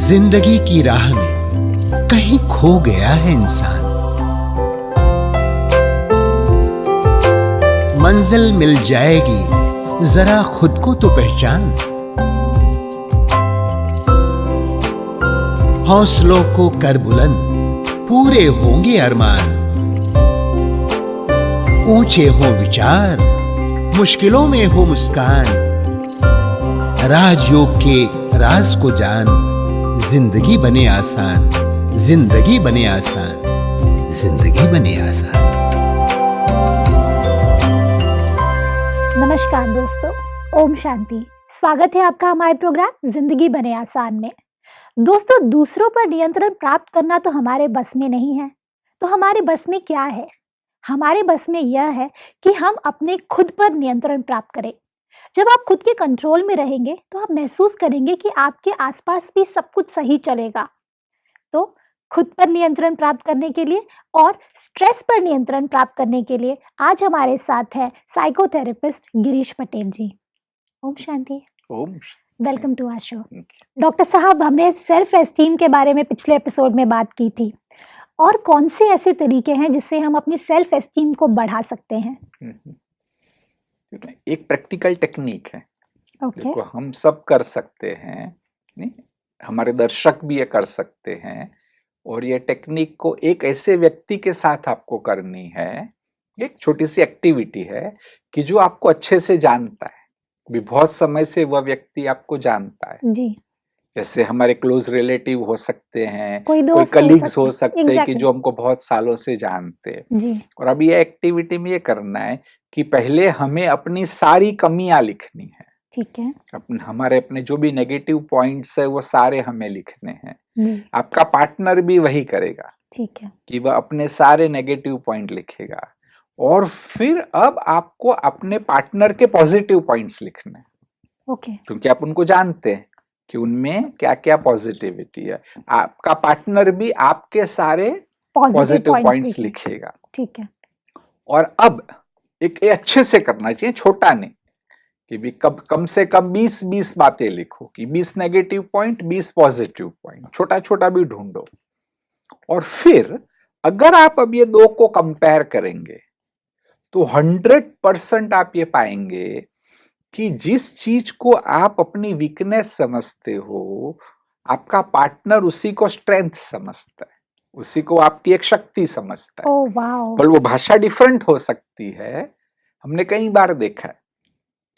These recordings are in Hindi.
जिंदगी की राह में कहीं खो गया है इंसान। मंजिल मिल जाएगी, जरा खुद को तो पहचान। हौसलों को कर बुलंद, पूरे होंगे अरमान। ऊंचे हो विचार, मुश्किलों में हो मुस्कान। राजयोग के राज को जान, जिंदगी बने आसान, जिंदगी बने आसान, जिंदगी बने आसान। नमस्कार दोस्तों, ओम शांति। स्वागत है आपका हमारे प्रोग्राम जिंदगी बने आसान में। दोस्तों, दूसरों पर नियंत्रण प्राप्त करना तो हमारे बस में नहीं है। तो हमारे बस में क्या है? हमारे बस में यह है कि हम अपने खुद पर नियंत्रण प्राप्त करें। जब आप खुद के कंट्रोल में रहेंगे तो आप महसूस करेंगे कि आपके आसपास भी सब कुछ सही चलेगा। तो खुद पर नियंत्रण प्राप्त करने के लिए और स्ट्रेस पर नियंत्रण प्राप्त करने के लिए आज हमारे साथ है साइकोथेरेपिस्ट गिरीश पटेल जी। ओम शांति। ओम। Welcome to our show. Doctor साहब, हमने सेल्फ एस्टीम के बारे में पिछले एपिसोड में बात की थी, और कौन से ऐसे तरीके हैं जिससे हम अपनी सेल्फ एस्टीम को बढ़ा सकते हैं? एक प्रैक्टिकल टेक्निक है। देखो, हम सब कर सकते हैं, नहीं? हमारे दर्शक भी ये कर सकते हैं। और ये टेक्निक को एक ऐसे व्यक्ति के साथ आपको करनी है। एक छोटी सी एक्टिविटी है कि जो आपको अच्छे से जानता है, भी बहुत समय से वह व्यक्ति आपको जानता है जी। जैसे हमारे क्लोज रिलेटिव हो सकते हैं, कोई कलीग्स हो सकते हैं कि जो हमको बहुत सालों से जानते हैं। और अब ये एक्टिविटी में ये करना है कि पहले हमें अपनी सारी कमियां लिखनी है। ठीक है। हमारे अपने जो भी नेगेटिव पॉइंट्स है वो सारे हमें लिखने हैं। आपका पार्टनर भी वही करेगा। ठीक है। कि वह अपने सारे नेगेटिव पॉइंट लिखेगा। और फिर अब आपको अपने पार्टनर के पॉजिटिव पॉइंट्स लिखने हैं। ओके। क्योंकि आप उनको जानते हैं कि उनमें क्या क्या पॉजिटिविटी है। आपका पार्टनर भी आपके सारे पॉजिटिव पॉइंट्स लिखेगा। ठीक है। और अब एक अच्छे से करना चाहिए, छोटा नहीं, कि भी कम से कम 20 बातें लिखो, कि 20 नेगेटिव पॉइंट, 20 पॉजिटिव पॉइंट, छोटा छोटा भी ढूंढो। और फिर अगर आप अब ये दो को कंपेयर करेंगे तो 100% आप ये पाएंगे कि जिस चीज को आप अपनी वीकनेस समझते हो, आपका पार्टनर उसी को स्ट्रेंथ समझता है, उसी को आपकी एक शक्ति समझता है। Oh wow. पर वो भाषा डिफरेंट हो सकती है। हमने कई बार देखा है,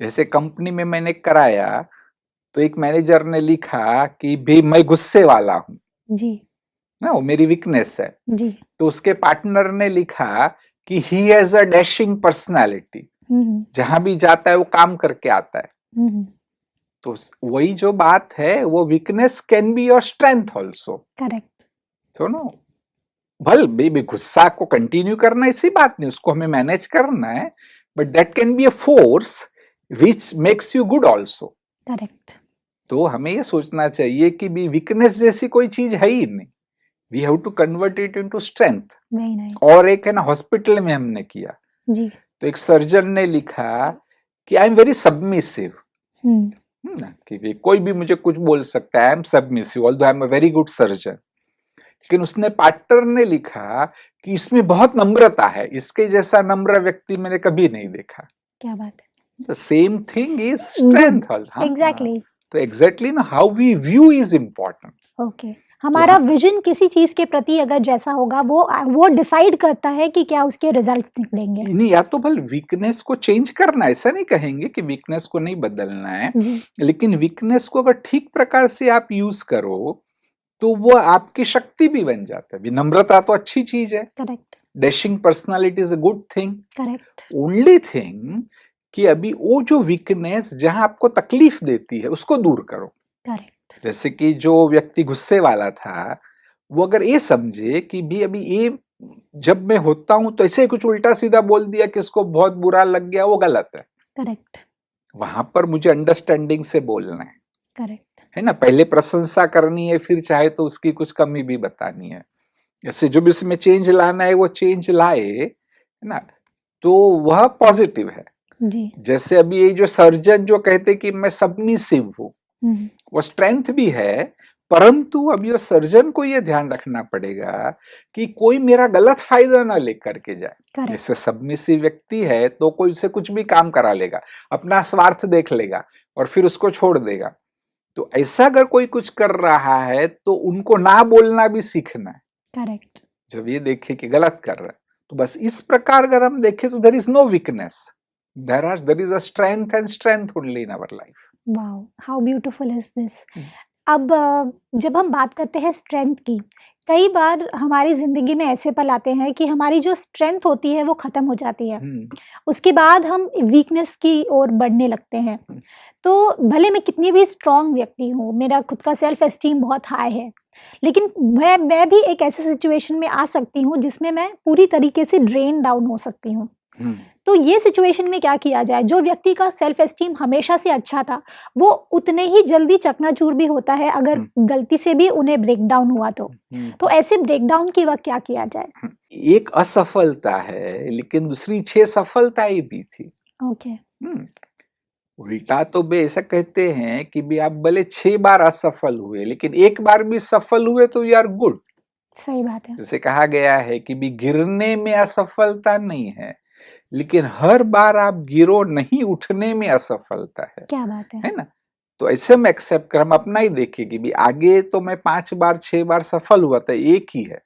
जैसे कंपनी में मैंने कराया तो एक मैनेजर ने लिखा कि भाई मैं गुस्से वाला हूं जी, ना, वो मेरी वीकनेस है जी। तो उसके पार्टनर ने लिखा कि he has a dashing personality, जहां भी जाता है वो काम करके आता है। तो वही जो बात है, वो weakness can be your strength also. Correct. तो नो, भल बेबी गुस्सा को कंटिन्यू करना ऐसी बात नहीं, उसको हमें मैनेज करना है, but that can be a force which makes you good also. Correct. तो हमें ये सोचना चाहिए कि भी वीकनेस जैसी कोई चीज है ही नहीं, we have to convert it into strength. और एक है ना, हॉस्पिटल में हमने किया जी। तो एक सर्जन ने लिखा कि आई एम वेरी सबमिसिव, कि कोई भी मुझे कुछ बोल सकता है, I am submissive although I am a very good surgeon. लेकिन उसने पार्टनर ने लिखा कि इसमें बहुत नम्रता है, इसके जैसा नम्र व्यक्ति मैंने कभी नहीं देखा। क्या बात है। The same thing is strength. Exactly. तो एग्जैक्टली ना, how we view is important. Okay. हमारा विजन किसी चीज के प्रति अगर जैसा होगा, वो डिसाइड करता है कि क्या उसके रिजल्ट निकलेंगे। नहीं, या तो भले वीकनेस को चेंज करना, ऐसा नहीं कहेंगे कि वीकनेस को नहीं बदलना है, लेकिन वीकनेस को अगर ठीक प्रकार से आप यूज करो तो वो आपकी शक्ति भी बन जाता है। विनम्रता तो अच्छी चीज है। Correct. Dashing personality is a good thing. Correct. Only thing कि अभी वो जो वीकनेस जहां आपको तकलीफ देती है उसको दूर करो। करेक्ट। जैसे कि जो व्यक्ति गुस्से वाला था, वो अगर ये समझे कि भी अभी ये जब मैं होता हूं तो ऐसे कुछ उल्टा सीधा बोल दिया कि उसको बहुत बुरा लग गया, वो गलत है। करेक्ट। वहां पर मुझे अंडरस्टैंडिंग से बोलना है। करेक्ट। है ना, पहले प्रशंसा करनी है, फिर चाहे तो उसकी कुछ कमी भी बतानी है। जैसे जो भी उसमें चेंज लाना है वो चेंज लाए, है ना, तो वह पॉजिटिव है जी। जैसे अभी ये जो सर्जन जो कहते कि मैं सबमिसिव हूँ, वो स्ट्रेंथ भी है, परंतु अब ये सर्जन को ये ध्यान रखना पड़ेगा कि कोई मेरा गलत फायदा ना लेकर के जाए। जैसे सबमिसिव व्यक्ति है तो कोई उससे कुछ भी काम करा लेगा, अपना स्वार्थ देख लेगा और फिर उसको छोड़ देगा। तो ऐसा अगर कोई कुछ कर रहा है तो उनको ना बोलना भी सीखना है। करेक्ट। जब ये देखे कि गलत कर रहा है तो बस इस प्रकार अगर हम देखें तो there is no weakness, there is a strength and strength only in our life. Wow, how beautiful is this. अब जब हम बात करते हैं स्ट्रेंथ की, कई बार हमारी ज़िंदगी में ऐसे पल आते हैं कि हमारी जो स्ट्रेंथ होती है वो ख़त्म हो जाती है। उसके बाद हम वीकनेस की ओर बढ़ने लगते हैं। तो भले मैं कितनी भी स्ट्रॉन्ग व्यक्ति हूँ, मेरा खुद का सेल्फ एस्टीम बहुत हाई है, लेकिन मैं भी एक ऐसे सिचुएशन में आ सकती हूँ जिसमें मैं पूरी तरीके से ड्रेन डाउन हो सकती हूँ। तो ये सिचुएशन में क्या किया जाए? जो व्यक्ति का सेल्फ एस्टीम हमेशा से अच्छा था, वो उतने ही जल्दी चकनाचूर भी होता है अगर गलती से भी उन्हें ब्रेक डाउन हुआ तो ऐसे ब्रेक डाउन के वक्त क्या किया जाए? एक असफलता है लेकिन दूसरी 6 सफलताएं भी थी। ओके। उल्टा तो वे ऐसा कहते हैं कि भी आप भले 6 बार असफल हुए लेकिन एक बार भी सफल हुए तो यू आर गुड। सही बात है। जैसे कहा गया है कि भी गिरने में असफलता नहीं है, लेकिन हर बार आप गिरो नहीं, उठने में असफलता है। क्या बात है ना? तो ऐसे में एक्सेप्ट कर, हम अपना ही देखें कि भी आगे तो मैं 5 बार 6 बार सफल हुआ था, एक ही है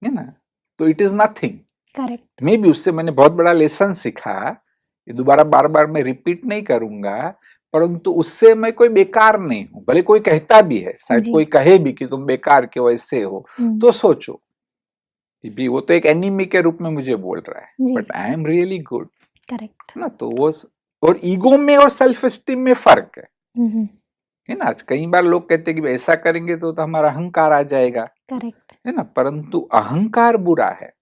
ना? तो इट इज नथिंग। करेक्ट। मे भी उससे मैंने बहुत बड़ा लेसन सीखा, ये दोबारा बार बार मैं रिपीट नहीं करूंगा, परंतु उससे मैं कोई बेकार नहीं हूं। भले कोई कहता भी है, शायद कोई कहे भी कि तुम बेकार के वैसे हो, तो सोचो भी वो तो एक एनिमी के रूप में मुझे बोल रहा है, but I am really good. Correct ना? तो वो और ईगो में और सेल्फ एस्टीम में फर्क है ना? आज कई बार लोग कहते हैं कि ऐसा करेंगे तो हमारा अहंकार आ जाएगा। करेक्ट है ना? परंतु अहंकार बुरा है।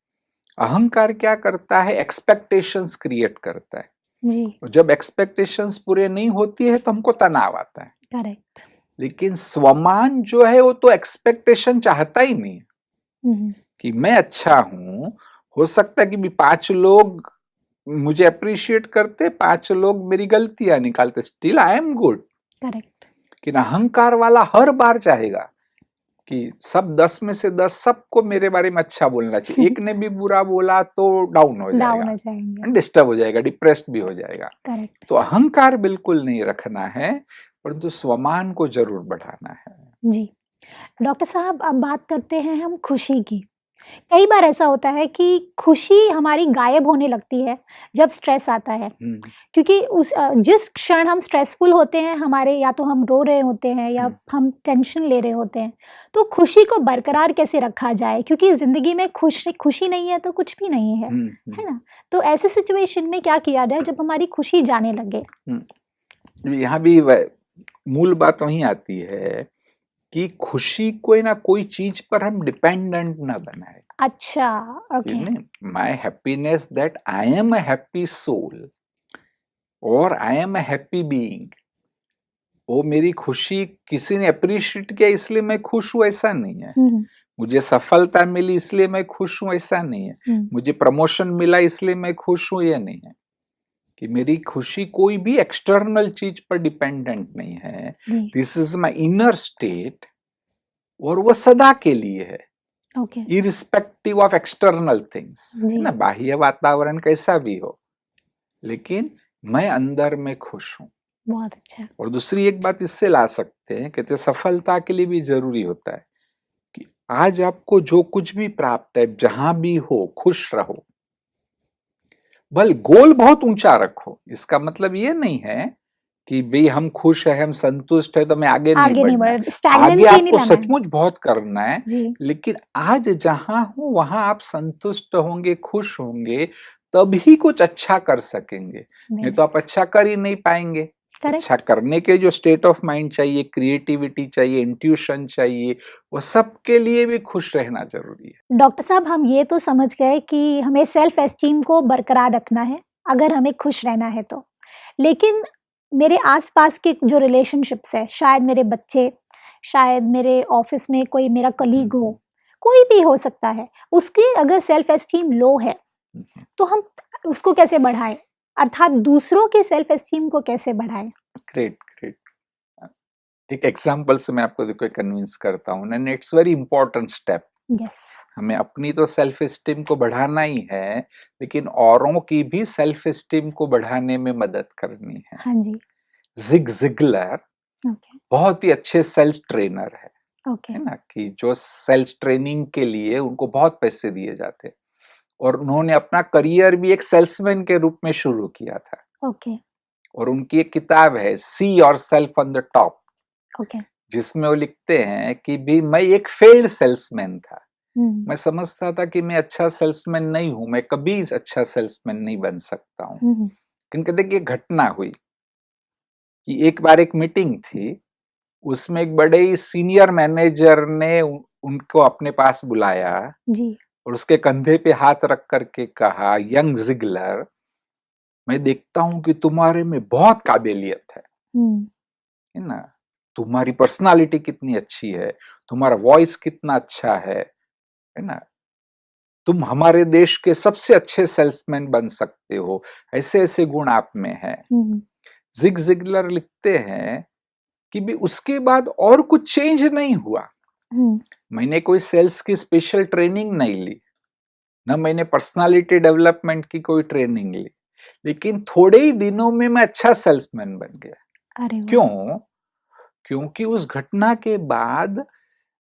अहंकार क्या करता है? एक्सपेक्टेशंस क्रिएट करता है जी। और जब एक्सपेक्टेशंस पूरे नहीं होती है तो हमको तनाव आता है। करेक्ट। लेकिन स्वमान जो है वो तो एक्सपेक्टेशन चाहता ही नहीं है कि मैं अच्छा हूं। हो सकता है कि भी 5 लोग मुझे अप्रिशिएट करते, 5 लोग मेरी गलतियां निकालते, still I am good. Correct. कि अहंकार वाला हर बार चाहेगा कि सब 10 में से 10 सबको मेरे बारे में अच्छा बोलना चाहिए। एक ने भी बुरा बोला तो डाउन हो जाएगा, डिस्टर्ब हो जाएगा, डिप्रेस्ड भी हो जाएगा। करेक्ट। तो अहंकार बिल्कुल नहीं रखना है, परंतु स्वमान को जरूर बढ़ाना है। जी। डॉक्टर साहब, अब बात करते हैं हम खुशी की। कई बार ऐसा होता है कि खुशी हमारी गायब होने लगती है जब स्ट्रेस आता है, क्योंकि जिस क्षण हम स्ट्रेसफुल होते हैं, हमारे या तो हम रो रहे होते हैं या हम टेंशन ले रहे होते हैं, तो खुशी को बरकरार कैसे रखा जाए? क्योंकि जिंदगी में खुशी नहीं है तो कुछ भी नहीं है, है ना? तो ऐसे सिचुएशन में क्या किया जाए जब हमारी खुशी जाने लगे? यहाँ भी मूल बात वही आती है कि खुशी कोई ना कोई चीज पर हम डिपेंडेंट ना बनाए। अच्छा, okay. My happiness that I am a happy soul और I am a happy being, वो मेरी खुशी किसी ने अप्रिशिएट किया इसलिए मैं खुश हूं, ऐसा नहीं है। मुझे सफलता मिली इसलिए मैं खुश हूं, ऐसा नहीं है। मुझे प्रमोशन मिला इसलिए मैं खुश हूं, ये नहीं है। कि मेरी खुशी कोई भी एक्सटर्नल चीज पर डिपेंडेंट नहीं है। This is my inner state और वो सदा के लिए है, इरिस्पेक्टिव ऑफ एक्सटर्नल थिंग्स, है ना? बाह्य वातावरण कैसा भी हो, लेकिन मैं अंदर में खुश हूं। बहुत अच्छा। और दूसरी एक बात इससे ला सकते हैं, कहते सफलता के लिए भी जरूरी होता है कि आज आपको जो कुछ भी प्राप्त है, जहां भी हो, खुश रहो। भले गोल बहुत ऊंचा रखो, इसका मतलब ये नहीं है कि भाई हम खुश है, हम संतुष्ट है तो मैं आगे नहीं बढ़ना। आगे आपको सचमुच बहुत करना है, लेकिन आज जहां हो वहां आप संतुष्ट होंगे, खुश होंगे, तभी कुछ अच्छा कर सकेंगे। नहीं तो आप अच्छा कर ही नहीं पाएंगे। अच्छा करने के जो स्टेट ऑफ माइंड चाहिए, क्रिएटिविटी चाहिए, इंट्यूशन चाहिए, वो सबके लिए भी खुश रहना जरूरी है। डॉक्टर साहब, हम ये तो समझ गए कि हमें सेल्फ एस्टीम को बरकरार रखना है अगर हमें खुश रहना है तो, लेकिन मेरे आसपास के जो रिलेशनशिप्स है, शायद मेरे बच्चे, शायद मेरे ऑफिस में कोई मेरा कलीग हो, कोई भी हो सकता है, उसकी अगर सेल्फ एस्टीम लो है तो हम उसको कैसे बढ़ाएं, अर्थात दूसरों के सेल्फ एस्टीम को कैसे बढ़ाएं? ग्रेट। एक एग्जांपल से मैं आपको देखो कन्विंस करता हूँ ना, it's very important step. Yes. हमें अपनी तो सेल्फ एस्टीम को बढ़ाना ही है, लेकिन औरों की भी सेल्फ एस्टीम को बढ़ाने में मदद करनी है। हाँ जी। जिग जिगलर बहुत ही अच्छे सेल्स ट्रेनर है, है ना, कि जो सेल्स ट्रेनिंग के लिए उनको बहुत पैसे दिए जाते, और उन्होंने अपना करियर भी एक सेल्समैन के रूप में शुरू किया था। और उनकी एक किताब है see yourself on the top, जिसमें वो लिखते हैं कि भी मैं एक फेल्ड सेल्समैन था। मैं समझता था कि मैं अच्छा सेल्समैन नहीं हूं, मैं कभी अच्छा सेल्समैन नहीं बन सकता हूँ। क्योंकि देखिए घटना हुई कि एक बार एक मीटिंग थी, उसमें एक बड़े ही सीनियर मैनेजर ने उनको अपने पास बुलाया जी। और उसके कंधे पे हाथ रख करके कहा, यंग जिगलर, मैं देखता हूं कि तुम्हारे में बहुत काबिलियत है ना, तुम्हारी पर्सनालिटी कितनी अच्छी है, तुम्हारा वॉइस कितना अच्छा है ना, तुम हमारे देश के सबसे अच्छे सेल्समैन बन सकते हो, ऐसे ऐसे गुण आप में है। जिग जिगलर लिखते हैं कि भी उसके बाद और कुछ चेंज नहीं हुआ। मैंने कोई सेल्स की स्पेशल ट्रेनिंग नहीं ली, ना मैंने पर्सनालिटी डेवलपमेंट की कोई ट्रेनिंग ली, लेकिन थोड़े ही दिनों में मैं अच्छा सेल्समैन बन गया। क्यों? क्योंकि उस घटना के बाद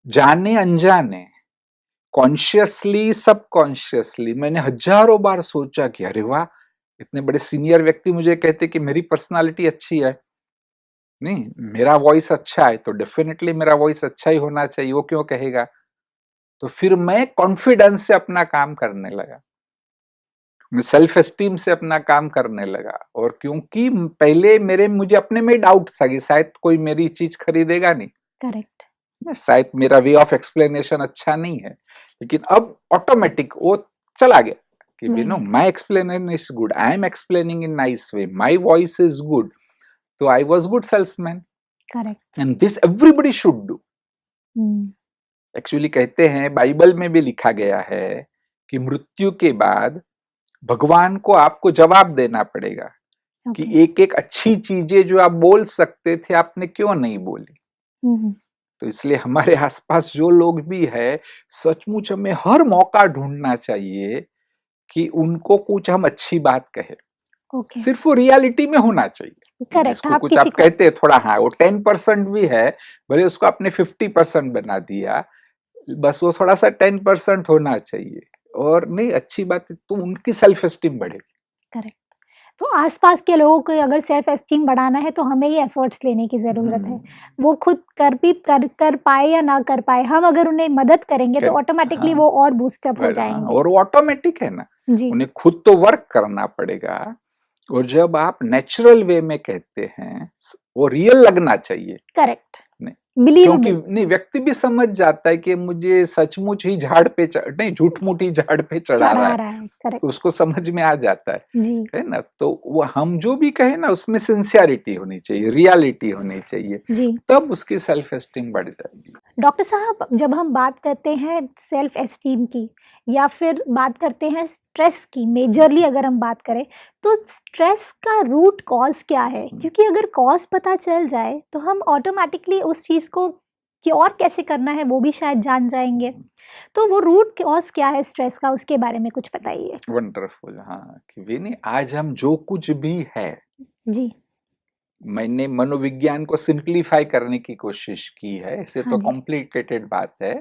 जाने अनजाने, कॉन्शियसली सबकॉन्शियसली मैंने हजारों बार सोचा कि अरे वाह, इतने बड़े सीनियर व्यक्ति मुझे कहते कि मेरी पर्सनालिटी अच्छी है, नहीं मेरा वॉइस अच्छा है तो डेफिनेटली मेरा वॉइस अच्छा ही होना चाहिए, वो क्यों कहेगा। तो फिर मैं कॉन्फिडेंस से अपना काम करने लगा, मैं सेल्फ एस्टीम से अपना काम करने लगा। और क्योंकि पहले मुझे अपने में डाउट था कि शायद कोई मेरी चीज खरीदेगा नहीं, करेक्ट, शायद मेरा वे ऑफ एक्सप्लेनेशन अच्छा नहीं है, लेकिन अब ऑटोमेटिक वो चला गया कि you know my explanation is good, I am explaining in nice way, my voice is good, तो I was good salesman. Correct, and this everybody should do. Actually कहते हैं, बाइबल में भी लिखा गया है कि मृत्यु के बाद भगवान को आपको जवाब देना पड़ेगा कि एक एक अच्छी चीजें जो आप बोल सकते थे आपने क्यों नहीं बोली। तो इसलिए हमारे आसपास जो लोग भी है, सचमुच हमें हर मौका ढूंढना चाहिए कि उनको कुछ हम अच्छी बात कहे। सिर्फ वो रियलिटी में होना चाहिए। जिसको कुछ आप कहते हैं थोड़ा, हाँ वो 10% भी है, भले उसको आपने 50% बना दिया, बस वो थोड़ा सा 10% होना चाहिए, और नहीं अच्छी बात है तो उनकी सेल्फ एस्टीम बढ़ेगी। करेक्ट। तो आसपास के लोगों को अगर सेल्फ एस्टीम बढ़ाना है तो हमें ही एफर्ट्स लेने की जरूरत है। वो खुद कर पाए या ना कर पाए, हम अगर उन्हें मदद करेंगे तो ऑटोमेटिकली वो और बूस्टअप हो जाएंगे। और वो ऑटोमेटिक है ना, उन्हें खुद तो वर्क करना पड़ेगा, और जब आप नेचुरल वे में कहते हैं वो रियल लगना चाहिए। करेक्ट, क्योंकि नहीं व्यक्ति भी समझ जाता है कि मुझे सचमुच ही झाड़ पे नहीं झूठ-मूठ ही झाड़ पे चढ़ा रहा है, तो उसको समझ में आ जाता है ना। तो वो हम जो भी कहे ना उसमें सिंसियरिटी होनी चाहिए, रियलिटी होनी चाहिए, तब उसकी सेल्फ एस्टीम बढ़ जाएगी। डॉक्टर साहब, जब हम बात करते हैं सेल्फ एस्टीम की या फिर बात करते हैं स्ट्रेस की, मेजरली अगर हम बात करें तो स्ट्रेस का रूट कॉज क्या है? क्योंकि अगर कॉज पता चल जाए तो हम ऑटोमेटिकली उस चीज़ को क्योर कैसे करना है वो भी शायद जान जाएंगे। तो वो रूट कॉज क्या है स्ट्रेस का, उसके बारे में कुछ बताइए। वंडरफुल। हाँ कि विनी, आज हम जो कुछ भी है जी, मैंने मनोविज्ञान को सिंप्लीफाई करने की कोशिश की है, ऐसे तो कॉम्प्लिकेटेड बात है,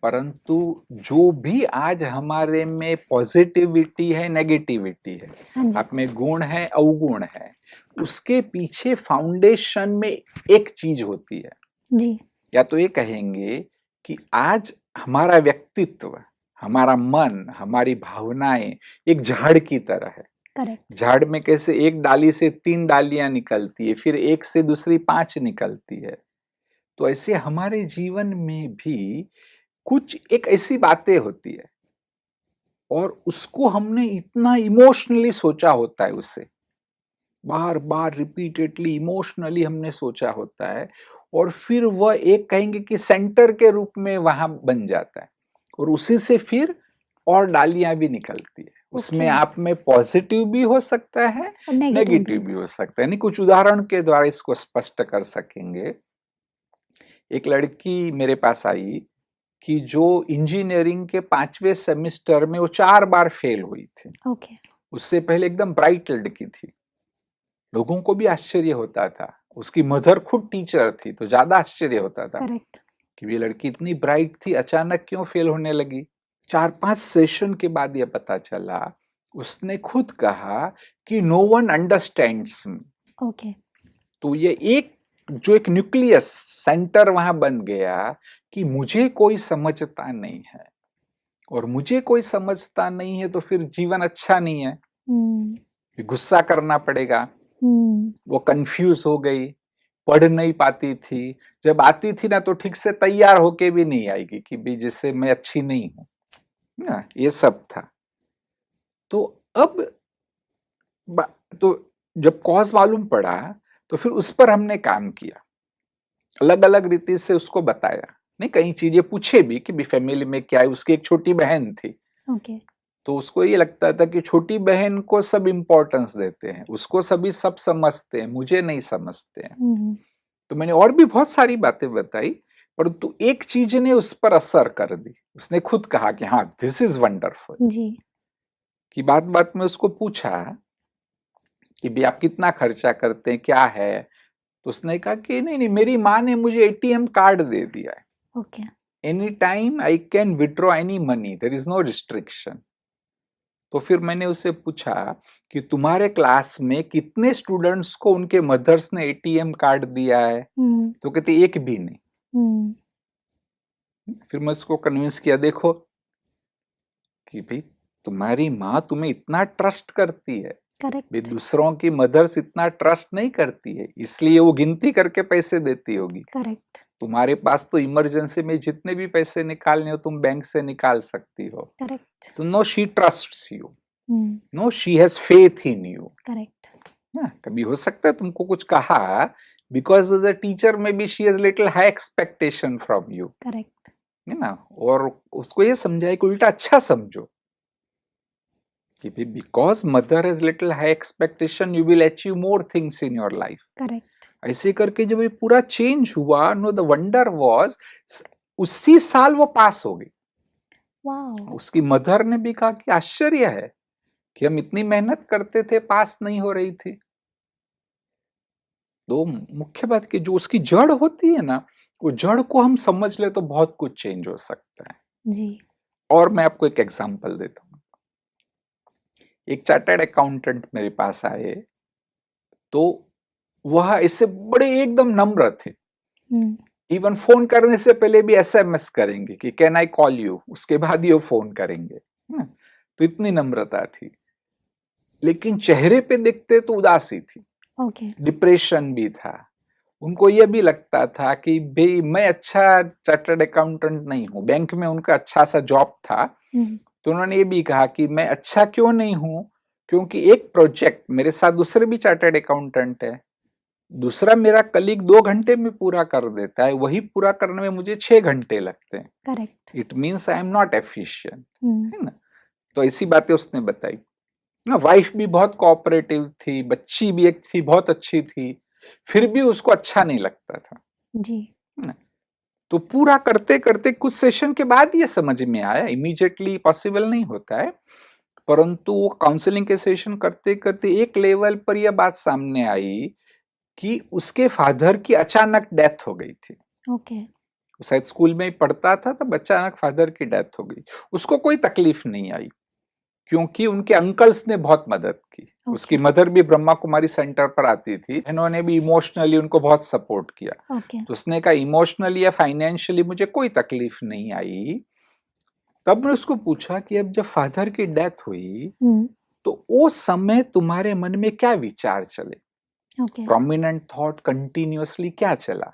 परंतु जो भी आज हमारे में पॉजिटिविटी है, नेगेटिविटी है, आप में गुण है, अवगुण है, उसके पीछे फाउंडेशन में एक चीज होती है जी। या तो ये कहेंगे कि आज हमारा व्यक्तित्व, हमारा मन, हमारी भावनाएं एक झाड़ की तरह है। झाड़ में कैसे एक डाली से 3 डालियां निकलती है, फिर एक से दूसरी 5 निकलती है, तो ऐसे हमारे जीवन में भी कुछ एक ऐसी बातें होती है और उसको हमने इतना इमोशनली सोचा होता है, उससे बार बार रिपीटेडली इमोशनली हमने सोचा होता है, और फिर वह एक कहेंगे कि सेंटर के रूप में वहां बन जाता है, और उसी से फिर और डालियां भी निकलती है। उसमें आप में पॉजिटिव भी हो सकता है, नेगेटिव भी हो सकता है। यानी कुछ उदाहरण के द्वारा इसको स्पष्ट कर सकेंगे एक लड़की मेरे पास आई कि जो इंजीनियरिंग के 5वें सेमेस्टर में वो 4 बार फेल हुई थी। ओके। उससे पहले एकदम ब्राइट लड़की थी, लोगों को भी आश्चर्य होता था। उसकी मदर खुद टीचर थी तो ज्यादा आश्चर्य होता था करेक्ट। कि ये लड़की इतनी ब्राइट थी, अचानक क्यों फेल होने लगी। 4-5 सेशन के बाद ये पता चला, उसने खुद कहा कि नो वन अंडरस्टैंड्स मी। ओके। तो ये एक न्यूक्लियस सेंटर वहां बन गया कि मुझे कोई समझता नहीं है, और मुझे कोई समझता नहीं है तो फिर जीवन अच्छा नहीं है, गुस्सा करना पड़ेगा। वो कंफ्यूज हो गई, पढ़ नहीं पाती थी, जब आती थी ना तो ठीक से तैयार होके भी नहीं आएगी कि भी जिससे मैं अच्छी नहीं हूं ना, ये सब था। तो अब तो जब कॉज मालूम पड़ा तो फिर उस पर हमने काम किया, अलग अलग रीति से उसको बताया, नहीं कई चीजें पूछे भी कि फैमिली में क्या है। उसकी एक छोटी बहन थी, ओके। तो उसको ये लगता था कि छोटी बहन को सब इम्पोर्टेंस देते हैं, उसको सभी सब समझते हैं, मुझे नहीं समझते हैं। तो मैंने और भी बहुत सारी बातें बताई, परंतु एक चीज ने उस पर असर कर दी। उसने खुद कहा कि हाँ दिस इज वंडरफुल जी। कि बात बात में उसको पूछा कि भी आप कितना खर्चा करते हैं, क्या है। तो उसने कहा कि नहीं नहीं, मेरी माँ ने मुझे एटीएम कार्ड दे दिया है, okay. Any time I can withdraw any money, there is no restriction. तो फिर मैंने उससे पूछा कि तुम्हारे क्लास में कितने स्टूडेंट्स को उनके मदर्स ने एटीएम कार्ड दिया है। तो कहते एक भी नहीं। फिर मैं उसको कन्विंस किया, देखो कि भाई तुम्हारी माँ तुम्हें इतना ट्रस्ट करती है, करेक्ट। दूसरों की मदर्स इतना ट्रस्ट नहीं करती है, इसलिए वो गिनती करके पैसे देती होगी। करेक्ट। तुम्हारे पास तो इमरजेंसी में जितने भी पैसे निकालने हो तुम बैंक से निकाल सकती हो। करेक्ट। तो no she trusts you, no she has faith in you. Correct. कभी हो सकता है तुमको कुछ कहा, because as a teacher maybe she has little high expectation from you, correct है ना। और उसको ये समझाए कि उल्टा अच्छा समझो कि because mother has little high expectation u will achieve more things in your life. Correct. ऐसे करके जब ये पूरा चेंज हुआ, नो द वंडर वाज उसी साल वो पास हो गई। वाओ। उसकी मदर ने भी कहा कि आश्चर्य है कि हम इतनी मेहनत करते थे, पास नहीं हो रही थी। तो मुख्य बात कि जो उसकी जड़ होती है ना, वो जड़ को हम समझ ले तो बहुत कुछ चेंज हो सकता है जी। और मैं आपको एक एग्जांपल देता हूँ। एक चार्टर्ड अकाउंटेंट मेरे पास आए, तो वह इससे बड़े एकदम नम्र थे। इवन फोन करने से पहले भी एसएमएस करेंगे कि कैन आई कॉल यू, उसके बाद ही वो फोन करेंगे। तो इतनी नम्रता थी, लेकिन चेहरे पे देखते तो उदासी थी। ओके। डिप्रेशन भी था। उनको यह भी लगता था कि भाई मैं अच्छा चार्टर्ड अकाउंटेंट नहीं हूं। बैंक में उनका अच्छा सा जॉब था, तो उन्होंने ये भी कहा कि मैं अच्छा क्यों नहीं हूं, क्योंकि एक प्रोजेक्ट मेरे साथ दूसरे भी चार्टर्ड अकाउंटेंट है, दूसरा मेरा कलीग 2 घंटे में पूरा कर देता है, वही पूरा करने में मुझे 6 घंटे लगते हैं। Correct. It means I am not efficient, है ना। तो ऐसी बातें उसने बताई ना। वाइफ भी बहुत कोऑपरेटिव थी, बच्ची भी एक थी बहुत अच्छी थी, फिर भी उसको अच्छा नहीं लगता था जी। तो पूरा करते करते कुछ सेशन के बाद ये समझ में आया, इमीडिएटली पॉसिबल नहीं होता है, परंतु काउंसलिंग के सेशन करते करते एक लेवल पर यह बात सामने आई कि उसके फादर की अचानक डेथ हो गई थी। ओके। शायद स्कूल में ही पढ़ता था तब अचानक फादर की डेथ हो गई। उसको कोई तकलीफ नहीं आई क्योंकि उनके अंकल्स ने बहुत मदद की। उसकी मदर भी ब्रह्मा कुमारी सेंटर पर आती थी, इन्होंने भी इमोशनली उनको बहुत सपोर्ट किया। तो उसने कहा इमोशनली या फाइनेंशियली मुझे कोई तकलीफ नहीं आई। तब मैं उसको पूछा कि अब जब फादर की डेथ हुई तो वो समय तुम्हारे मन में क्या विचार चले, प्रोमिनेंट थॉट कंटिन्यूअसली क्या चला।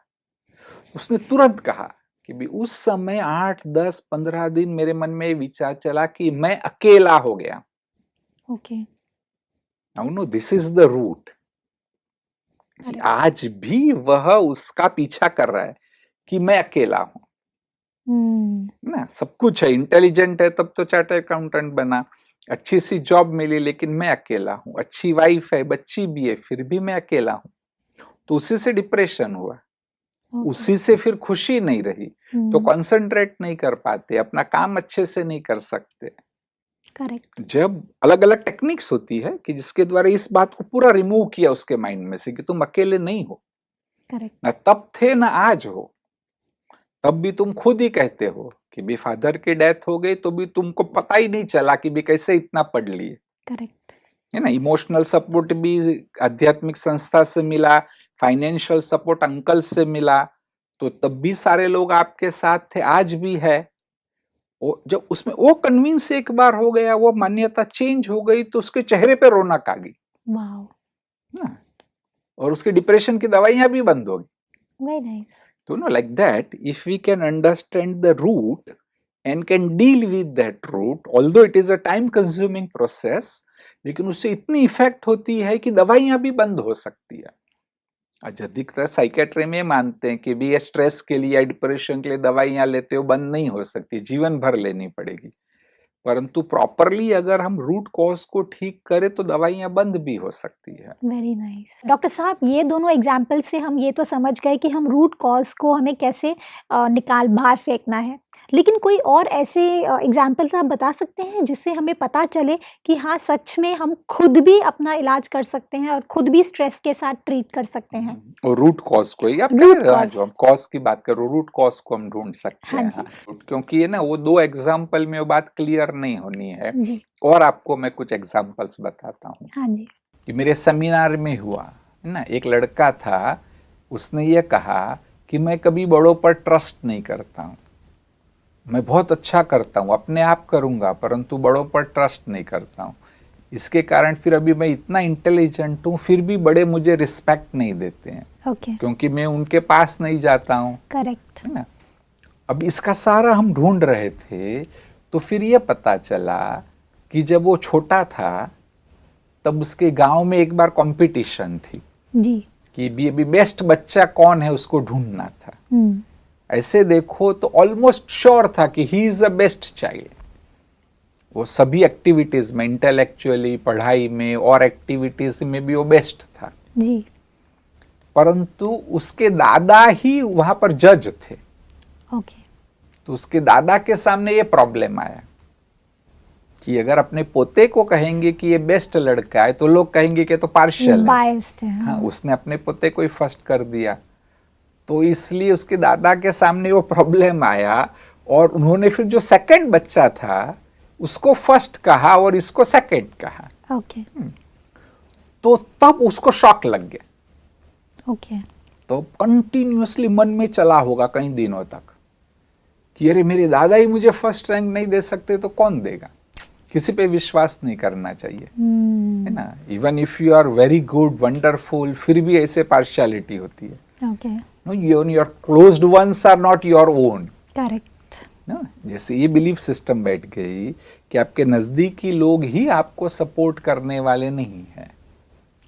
उसने तुरंत कहा कि भी उस समय 8, 10, 15 दिन मेरे मन में विचार चला कि मैं अकेला हो गया। Okay. Now no this is the root. आज भी वह उसका पीछा कर रहा है कि मैं अकेला हूं। ना सब कुछ है, इंटेलिजेंट है तब तो चार्टर्ड अकाउंटेंट बना, अच्छी सी जॉब मिली, लेकिन मैं अकेला हूं। अच्छी वाइफ है, बच्ची भी है, फिर भी मैं अकेला हूं। तो उसी से डिप्रेशन हुआ। उसी से फिर खुशी नहीं रही तो कंसंट्रेट नहीं कर पाते, अपना काम अच्छे से नहीं कर सकते। करेक्ट। जब अलग अलग टेक्निक्स होती है कि जिसके द्वारा इस बात को पूरा रिमूव किया उसके माइंड में से कि तुम अकेले नहीं हो, करेक्ट, ना तब थे ना आज हो, तब भी तुम खुद ही कहते हो कि भी फादर की डेथ हो गई तो भी तुमको पता ही नहीं चला कि भी कैसे इतना पढ़ लिए। करेक्ट है ना, इमोशनल सपोर्ट भी आध्यात्मिक संस्था से मिला, फाइनेंशियल सपोर्ट अंकल से मिला, तो तब भी सारे लोग आपके साथ थे, आज भी है। जब उसमें वो कन्विंस एक बार हो गया, वो मान्यता चेंज हो गई तो उसके चेहरे पे रौनक आ गई। वाओ। और उसकी डिप्रेशन की दवाइयां भी बंद हो गई। Very nice. तो no like that if we can understand the root and can deal with that root, although it is a time consuming process, लेकिन उससे इतनी इफेक्ट होती है कि दवाइयां भी बंद हो सकती है। आज अधिकतर साइकेट्री में मानते हैं कि भी ये स्ट्रेस के लिए या डिप्रेशन के लिए दवाइयां लेते हो बंद नहीं हो सकती, जीवन भर लेनी पड़ेगी। परंतु प्रॉपरली अगर हम रूट कॉज को ठीक करें तो दवाइयां बंद भी हो सकती है। Very nice. डॉक्टर साहब, ये दोनों एग्जाम्पल से हम ये तो समझ गए कि हम रूट कॉज को हमें कैसे निकाल बाहर फेंकना है, लेकिन कोई और ऐसे एग्जाम्पल आप बता सकते हैं जिससे हमें पता चले कि हाँ सच में हम खुद भी अपना इलाज कर सकते हैं और खुद भी स्ट्रेस के साथ ट्रीट कर सकते हैं? और रूट कॉज को या जो हम कॉज की बात करो, रूट कॉज को हम ढूंढ सकते हैं। क्योंकि ये ना वो दो एग्जाम्पल में वो बात क्लियर नहीं होनी है जी। और आपको मैं कुछ एग्जाम्पल्स बताता हूँ। हाँ जी। कि मेरे सेमिनार में हुआ ना, एक लड़का था, उसने ये कहा कि मैं कभी बड़ों पर ट्रस्ट नहीं करता हूँ, मैं बहुत अच्छा करता हूँ, अपने आप करूँगा, परंतु बड़ों पर ट्रस्ट नहीं करता हूँ। इसके कारण फिर अभी मैं इतना इंटेलिजेंट हूँ फिर भी बड़े मुझे रिस्पेक्ट नहीं देते हैं। क्योंकि मैं उनके पास नहीं जाता हूँ। करेक्ट है ना। अब इसका सारा हम ढूंढ रहे थे तो फिर ये पता चला कि जब वो छोटा था तब उसके गांव में एक बार कंपटीशन थी जी कि भी बेस्ट बच्चा कौन है उसको ढूंढना था। ऐसे देखो तो ऑलमोस्ट श्योर था कि he is the best child. वो सभी एक्टिविटीज में, इंटेलेक्चुअली, पढ़ाई में और एक्टिविटीज में भी वो बेस्ट था जी। परंतु उसके दादा ही वहां पर जज थे। ओके। तो उसके दादा के सामने ये प्रॉब्लम आया कि अगर अपने पोते को कहेंगे कि ये बेस्ट लड़का है तो लोग कहेंगे कि तो पार्शियल है। हाँ, उसने अपने पोते को ही फर्स्ट कर दिया। तो इसलिए उसके दादा के सामने वो प्रॉब्लम आया और उन्होंने फिर जो सेकंड बच्चा था उसको फर्स्ट कहा और इसको सेकंड कहा। ओके। तो तब उसको शॉक लग गया। ओके। तो कंटिन्यूअसली मन में चला होगा कई दिनों तक कि अरे मेरे दादा ही मुझे फर्स्ट रैंक नहीं दे सकते तो कौन देगा। किसी पे विश्वास नहीं करना चाहिए, है ना। Even if you are very good, wonderful, फिर भी ऐसे पार्शियलिटी होती है। Okay. No, your closed ones are not your own. Correct. ना, जैसे ये बिलीफ सिस्टम बैठ गई कि आपके नजदीकी लोग ही आपको सपोर्ट करने वाले नहीं है।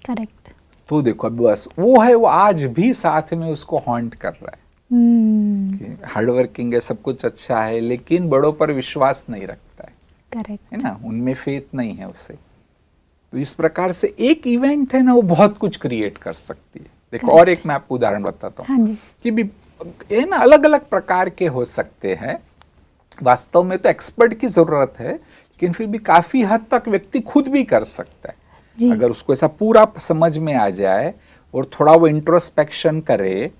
करेक्ट। तो देखो बस वो है, वो आज भी साथ में उसको हॉन्ट कर रहा है। हार्ड वर्किंग है, सब कुछ अच्छा है, लेकिन बड़ों पर विश्वास नहीं रखता है। करेक्ट है ना, उनमें फेथ नहीं है उसे। तो इस प्रकार से एक इवेंट है ना, वो बहुत कुछ क्रिएट कर सकती है। देखो और एक मैं आपको उदाहरण बताता हूँ। हाँ जी। कि भी ये ना अलग अलग प्रकार के हो सकते हैं। वास्तव में तो एक्सपर्ट की जरूरत है, लेकिन फिर भी काफी हद तक व्यक्ति खुद भी कर सकता है अगर उसको ऐसा पूरा समझ में आ जाए और थोड़ा वो इंट्रोस्पेक्शन करे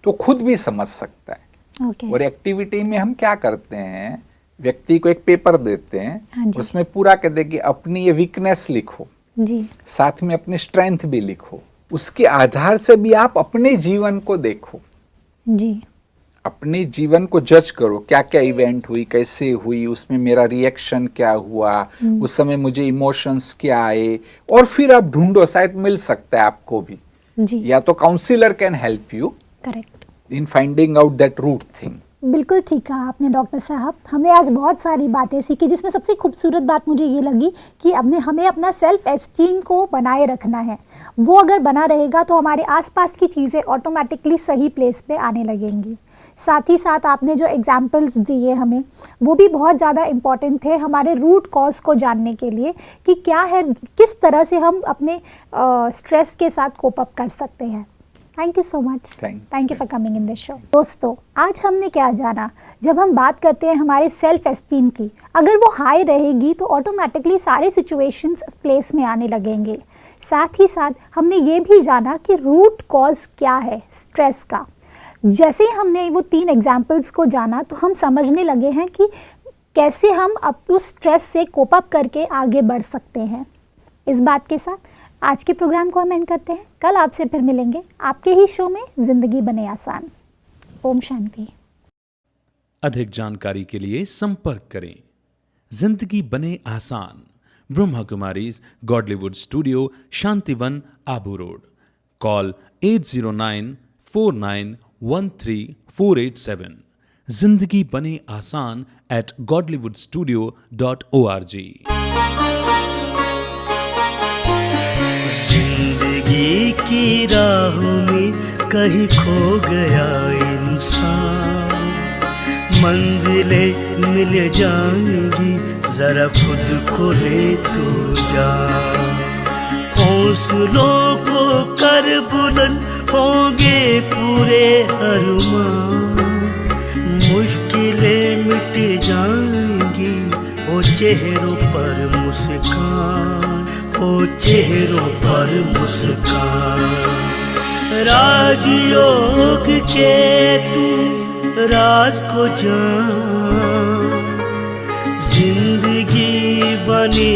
तो खुद भी समझ सकता है। और एक्टिविटी में हम क्या करते हैं, व्यक्ति को एक पेपर देते हैं, उसमें पूरा कहते हैं कि अपनी ये वीकनेस लिखो जी, साथ में अपनी स्ट्रेंथ भी लिखो। उसके आधार से भी आप अपने जीवन को देखो जी, अपने जीवन को जज करो, क्या क्या इवेंट हुई, कैसे हुई, उसमें मेरा रिएक्शन क्या हुआ, उस समय मुझे इमोशंस क्या आए, और फिर आप ढूंढो, शायद मिल सकता है आपको भी जी। या तो counsellor can help you correct in finding out that root thing. बिल्कुल ठीक कहा आपने डॉक्टर साहब। हमने आज बहुत सारी बातें सीखी, जिसमें सबसे खूबसूरत बात मुझे ये लगी कि हमें अपना सेल्फ एस्टीम को बनाए रखना है। वो अगर बना रहेगा तो हमारे आसपास की चीज़ें ऑटोमेटिकली सही प्लेस पे आने लगेंगी। साथ ही साथ आपने जो एग्जाम्पल्स दिए हमें, वो भी बहुत ज़्यादा इम्पॉर्टेंट थे हमारे रूट कॉज को जानने के लिए कि क्या है, किस तरह से हम अपने स्ट्रेस के साथ कोप अप कर सकते हैं। Thank you so much, thank you for coming in this show. दोस्तों, आज हमने क्या जाना, जब हम बात करते हैं हमारे सेल्फ एस्टीम की, अगर वो हाई रहेगी तो ऑटोमेटिकली सारे सिचुएशंस प्लेस में आने लगेंगे। साथ ही साथ हमने ये भी जाना कि रूट कॉज क्या है स्ट्रेस का। जैसे ही हमने वो 3 एग्जाम्पल्स को जाना तो हम समझने लगे हैं कि कैसे हम अप टू स्ट्रेस से कोप अप करके आगे बढ़ सकते हैं। इस बात के साथ आज के प्रोग्राम को हम एंड करते हैं। कल आपसे फिर मिलेंगे आपके ही शो में जिंदगी बने आसान। ओम शांति। अधिक जानकारी के लिए संपर्क करें जिंदगी बने आसान, Brahma Kumaris Godlywood studio, Shantivan, Abu road. Call 80949134887। जिंदगी बने आसान @godlywoodstudio.org। जिंदगी की राहों में कहीं खो गया इंसान, मंजिलें मिल जाएंगी जरा खुद को ले तो जा। हौसलों को कर बुलंद होंगे पूरे अरमान, मुश्किलें मिट जाएंगी ओ चेहरों पर मुस्कान, ओ चेहरों पर मुस्कान। राजयोग के तू राज को जान, जिंदगी बने